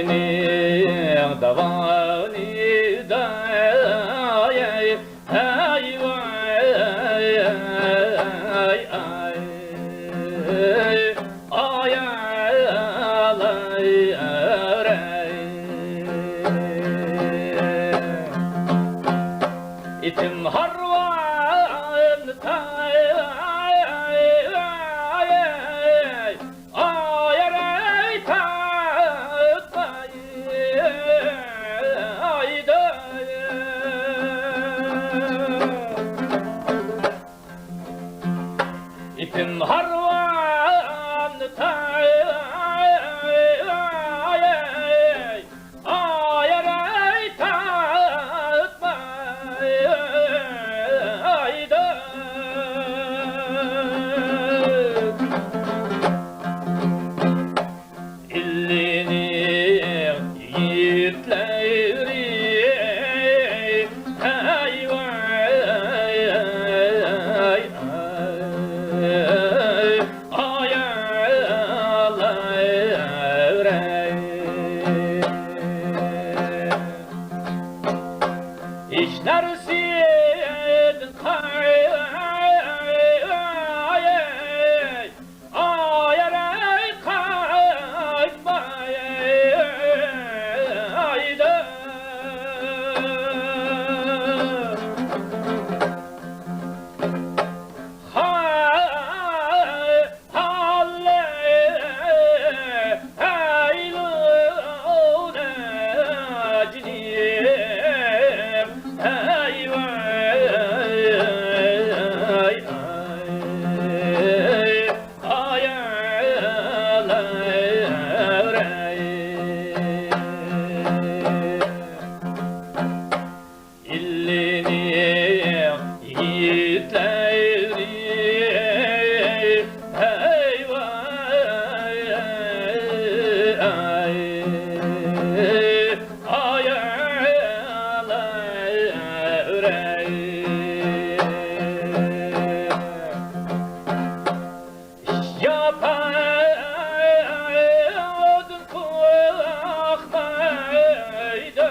Telkinin davani dayay ay vay ay ay ay alay aray itim harvan tay İpim harvan tay ayaray tatmay ayda illini yiğitleri İşlersin kay ayaray kaçmay ayda halle hayluna cinim illini yiğitleri hey vay ay ay alay aray yapadın korkmaydı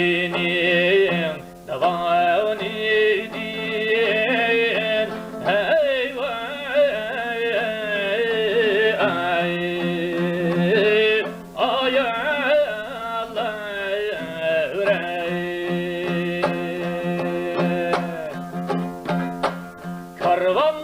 Telkinin davani din hey vay ay ay alay aray karvan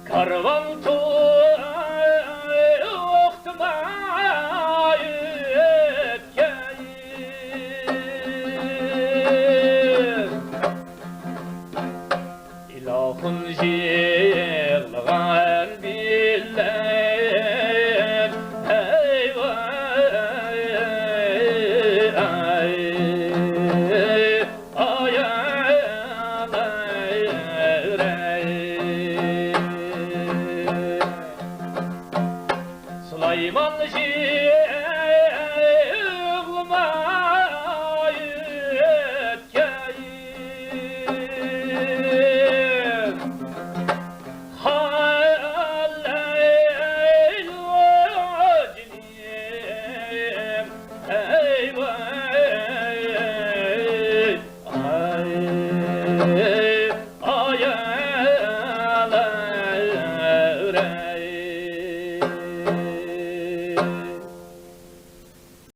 karvan ilahın jilgan billen hey vay ay ay alay aray Süleyman jığılmayıp kayıp halleyn o cinim hey vay